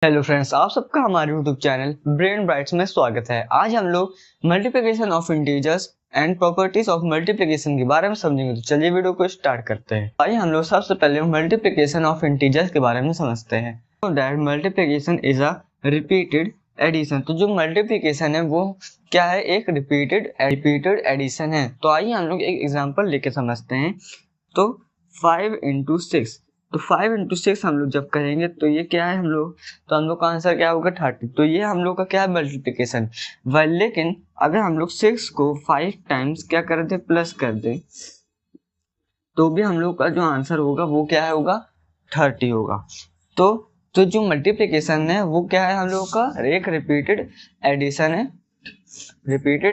Hello friends, आप सबका हमारे यूट्यूब चैनल ब्रेन ब्राइट्स में स्वागत है। आज हम लोग multiplication of integers and properties of multiplication के बारे में समझेंगे। तो चलिए वीडियो को स्टार्ट करते हैं। आइए हम लोग सबसे पहले मल्टीप्लिकेशन ऑफ इंटीजर्स के बारे में समझते हैं। तो that multiplication is a repeated addition. तो जो मल्टीप्लिकेशन है वो क्या है? एक रिपीटेड एडिशन है। तो आइए हम लोग एक एग्जाम्पल लेके समझते हैं। तो 5 into 6, तो 5 into 6 हम लोग जब करेंगे तो ये क्या है हम लोग, तो हम लोग का आंसर क्या होगा 30। तो ये हम लोग का क्या है? मल्टीप्लिकेशन। लेकिन अगर हम लोग 6 को 5 टाइम्स क्या कर दे, प्लस कर दे, तो भी हम लोग का जो आंसर होगा वो क्या है होगा 30 होगा। तो जो मल्टीप्लिकेशन है वो क्या है हम लोग का? एक रिपीटेड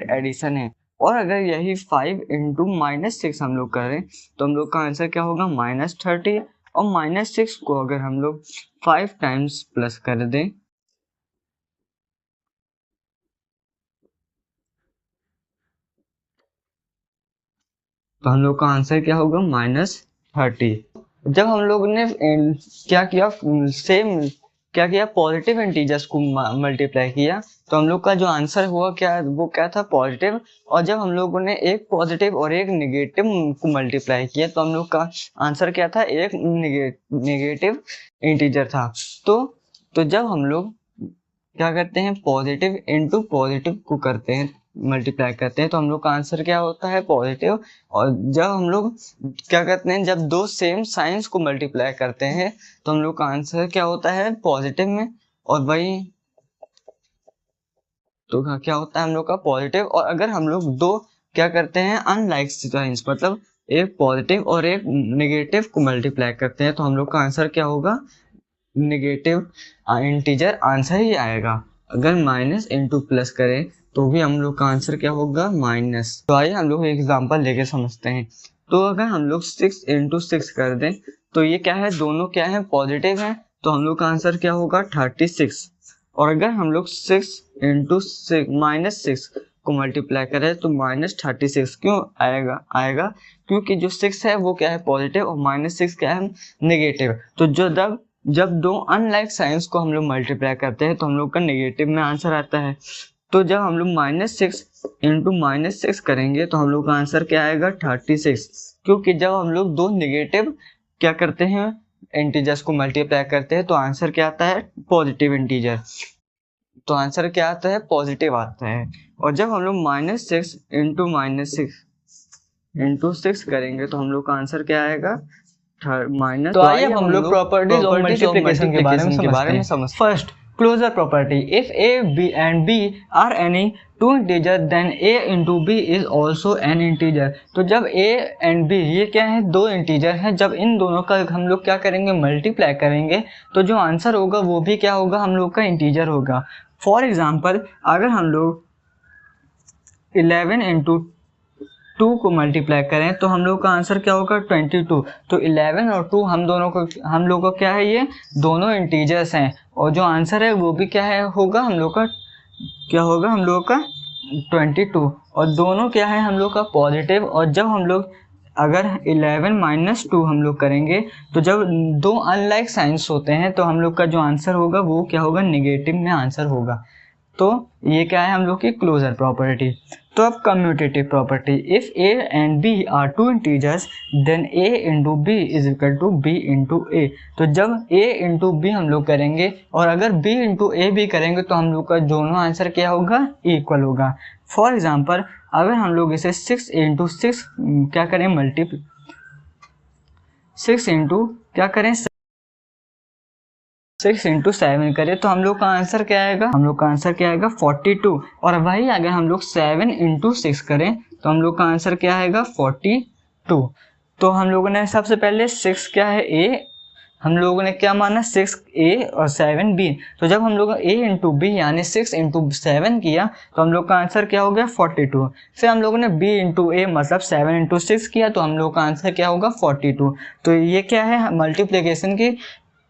एडिशन है। और अगर यही 5 into -6 हम लोग करें तो हम लोग का आंसर क्या होगा? -30। और -6 को अगर हम लोग 5 टाइम्स प्लस कर दें तो हम लोग का आंसर क्या होगा? -30। जब हम लोग ने क्या किया, क्या किया, पॉजिटिव इंटीजर्स को मल्टीप्लाई किया, तो हम लोग का जो आंसर हुआ वो क्या था? पॉजिटिव। और जब हम लोगों ने एक पॉजिटिव और एक निगेटिव को मल्टीप्लाई किया तो हम लोग का आंसर क्या था? एक निगेटिव इंटीजर था। तो जब हम लोग क्या करते हैं? पॉजिटिव इंटू पॉजिटिव को करते हैं, मल्टीप्लाई करते हैं, तो हम लोग का आंसर क्या होता है? पॉजिटिव। और जब हम लोग क्या करते हैं? जब दो सेम साइंस को मल्टीप्लाई करते हैं तो हम लोग का आंसर क्या होता है? पॉजिटिव में। और वही तो क्या होता है हम लोग का? पॉजिटिव। और अगर हम लोग दो क्या करते हैं? अनलाइक साइंस, मतलब एक पॉजिटिव और एक नेगेटिव को मल्टीप्लाई करते हैं तो हम लोग का आंसर क्या होगा? नेगेटिव इंटीजर आंसर ही आएगा। अगर माइनस इंटू प्लस करें तो भी हम लोग का आंसर क्या होगा? माइनस। तो आइए हम लोग एग्जांपल लेके समझते हैं। तो अगर हम लोग 6 into 6 कर दें तो ये क्या है? दोनों क्या है? पॉजिटिव है। तो हम लोग का आंसर क्या होगा? 36। और अगर हम लोग 6 into -6 को मल्टीप्लाई करें तो -36 क्यों आएगा? क्योंकि जो 6 है वो क्या है? पॉजिटिव। और -6 क्या है? नेगेटिव। तो जब दो अनलाइक साइंस को हम लोग मल्टीप्लाई करते हैं तो हम लोग का नेगेटिव में आंसर आता है। तो जब हम लोग -6 into -6 करेंगे तो हम लोग का आंसर क्या आएगा? 36। क्योंकि जब हम लोग दो नेगेटिव क्या करते हैं? इंटीजर्स को मल्टीप्लाई करते हैं तो आंसर क्या आता है? Positive integer. तो आंसर क्या आता है? पॉजिटिव आता है। और जब हम लोग -6 into -6 करेंगे तो हम लोग का आंसर क्या आएगा? माइनस। तो आइए अब हम लोग प्रॉपर्टीज ऑफ मल्टीप्लिकेशन के बारे में समझते हैं। First, closure property. If A B and B are any two integer then A into B is also an integer. तो जब ए एंड बी ये क्या है? दो इंटीजर हैं। जब इन दोनों का हम लोग क्या करेंगे? मल्टीप्लाई करेंगे तो जो आंसर होगा वो भी क्या होगा? हम लोग का इंटीजर होगा। फॉर एग्जाम्पल, अगर हम लोग 11 इंटू 2 को मल्टीप्लाई करें तो हम लोग का आंसर क्या होगा? 22। तो 11 और 2 हम लोग का क्या है? ये दोनों इंटीजर्स हैं। और जो आंसर है वो भी क्या है होगा? हम लोग का क्या होगा? हम लोग का 22। और दोनों क्या है? हम लोग का पॉजिटिव। और जब हम लोग अगर 11 - 2 हम लोग करेंगे तो जब दो अनलाइक साइंस होते हैं तो हम लोग का जो आंसर होगा वो क्या होगा? नेगेटिव में आंसर होगा। तो ये क्या है? हम लोग की क्लोजर प्रॉपर्टी। तो अब commutative property. If A and B are two integers then A into B is equal to B into A. तो जब ए इंटू बी हम लोग करेंगे और अगर बी इंटू ए भी करेंगे तो हम लोग का दोनों आंसर क्या होगा? इक्वल होगा। फॉर एग्जाम्पल, अगर हम लोग इसे 6 इंटू 6 क्या करें? 6 इंटू क्या करें? 6 इंटू 7 करें तो हम लोग का आंसर क्या आएगा? हम लोग का आंसर क्या आएगा? 42। और वही अगर हम लोग 7 इंटू 6 करें तो हम लोग का आंसर क्या आएगा? 42। तो हम लोगों ने सबसे पहले 6 क्या है? ए। हम लोगों ने क्या माना? 6 ए और 7 बी। तो जब हम लोग ए इंटू बी यानी 6 इंटू 7 किया तो हम लोग का आंसर क्या हो गया? 42। फिर हम लोगों ने बी इंटू ए मतलब 7 इंटू 6 किया तो हम लोग का आंसर क्या होगा? 42। तो ये क्या है? मल्टीप्लिकेशन की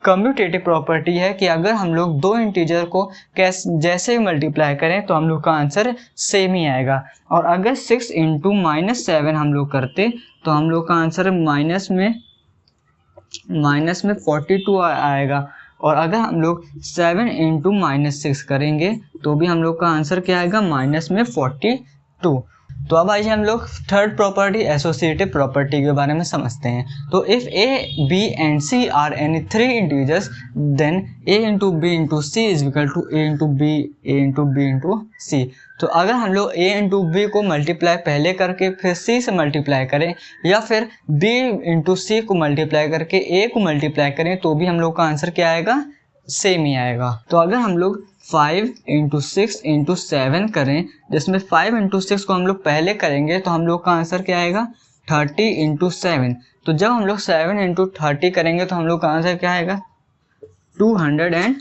कम्यूटेटिव प्रॉपर्टी है कि अगर हम लोग दो इंटीजर को जैसे मल्टीप्लाई करें तो हम लोग का आंसर सेम ही आएगा। और अगर 6 इंटू -7 हम लोग करते तो हम लोग का आंसर माइनस में 42 आएगा। और अगर हम लोग 7 इंटू -6 करेंगे तो भी हम लोग का आंसर क्या आएगा, माइनस में 42। तो अब आइए हम लोग थर्ड प्रॉपर्टी एसोसिएटिव प्रॉपर्टी के बारे में समझते हैं। तो if A B and C are any 3 integers then A into B into C is equal to A into B into C. तो अगर हम लोग ए इंटू बी को मल्टीप्लाई पहले करके फिर सी से मल्टीप्लाई करें, या फिर बी इंटू सी को मल्टीप्लाई करके ए को मल्टीप्लाई करें, तो भी हम लोग का आंसर क्या आएगा, सेम ही आएगा। तो अगर हम लोग 5 इंटू 6 इंटू 7 करें, जिसमें 5 इंटू 6 को हम लोग पहले करेंगे तो हम लोग का आंसर क्या आएगा, 30 इंटू 7। तो जब हम लोग 7 इंटू 30 करेंगे तो हम लोग का आंसर क्या आएगा, 210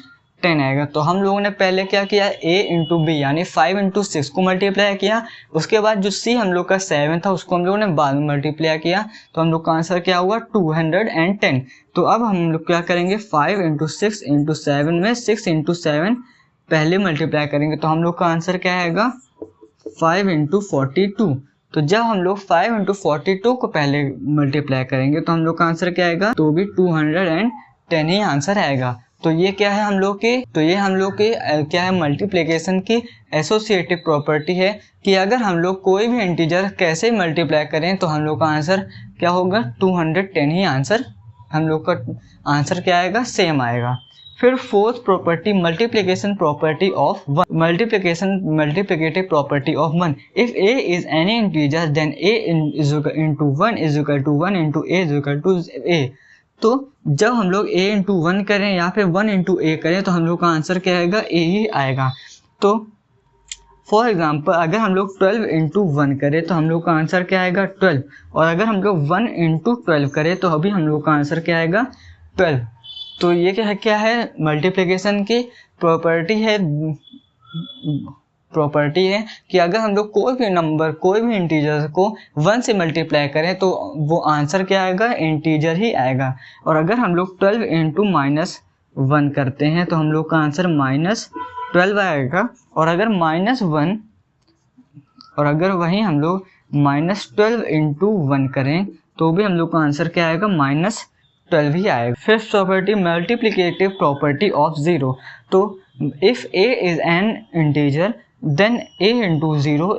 आएगा। तो हम लोगों ने पहले क्या किया, a इंटू बी यानी 5 इंटू 6 को मल्टीप्लाई किया, उसके बाद जो c हम लोग का 7 था उसको हम लोगों ने बाद में मल्टीप्लाई किया, तो हम लोग का आंसर क्या हुआ, 210। तो अब हम लोग क्या करेंगे, 5 इंटू 6 इंटू 7 में 6 इंटू 7 पहले मल्टीप्लाई करेंगे, तो हम लोग का आंसर क्या आएगा, 5 इंटू 42। तो जब हम लोग 5 इंटू 42 को पहले मल्टीप्लाई करेंगे तो हम लोग का आंसर क्या आएगा, तो भी 210 ही आंसर आएगा। तो ये क्या है हम लोग की, तो ये हम लोग की क्या है, मल्टीप्लिकेशन की एसोसिएटिव प्रॉपर्टी है कि अगर हम लोग कोई भी इंटीजर कैसे मल्टीप्लाई करें तो हम लोग का आंसर क्या होगा, 210 ही आंसर, हम लोग का आंसर क्या आएगा, सेम आएगा। फिर fourth property multiplication property of one, multiplicative property of 1। If a is any integer then a into 1 is equal to 1 into a is equal to a। तो जब हम लोग a इंटू 1 करें या फिर 1 इंटू a करें तो हम लोग का आंसर क्या आएगा, a ही आएगा। तो फॉर एग्जाम्पल अगर हम लोग 12 इंटू 1 करें तो हम लोग का आंसर क्या आएगा, 12। और अगर हम लोग 1 इंटू 12 करें तो अभी हम लोग का आंसर क्या आएगा, 12। तो ये क्या है मल्टीप्लिकेशन की प्रॉपर्टी है कि अगर हम लोग कोई भी नंबर, कोई भी इंटीजर को 1 से मल्टीप्लाई करें तो वो आंसर क्या आएगा, इंटीजर ही आएगा। और अगर हम लोग 12 इंटू -1 करते हैं तो हम लोग का आंसर -12 आएगा। और अगर -1 और अगर वहीं हम लोग -12 इंटू 1 करें तो भी हम लोग का आंसर क्या आएगा, -12 ही आएगा। Fifth property multiplicative property of 0। तो if a is an integer then a into 0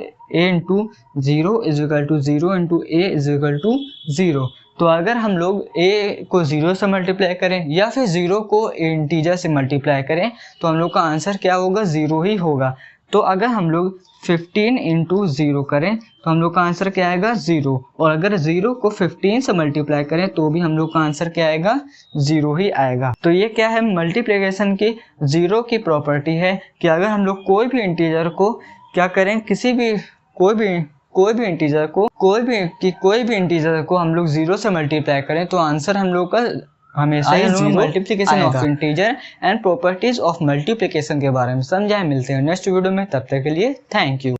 is equal to 0 into a is equal to 0। तो अगर हम लोग a को 0 से मल्टीप्लाई करें या फिर 0 को इंटीजर से मल्टीप्लाई करें तो हम लोग का आंसर क्या होगा, 0 ही होगा। तो अगर हम लोग 15 इंटू 0 करें तो हम लोग का आंसर क्या आएगा, 0। और अगर 0 को 15 से मल्टीप्लाई करें तो भी हम लोग का आंसर क्या आएगा, 0 ही आएगा। तो ये क्या है, मल्टीप्लिकेशन की 0 की प्रॉपर्टी है कि अगर हम लोग कोई भी इंटीजर को क्या करें, कोई भी इंटीजर को हम लोग 0 से मल्टीप्लाई करें तो आंसर हम लोग का हमेशा ही multiplication of integer and properties of multiplication के बारे में समझाए। मिलते हैं नेक्स्ट वीडियो में, तब तक के लिए थैंक यू।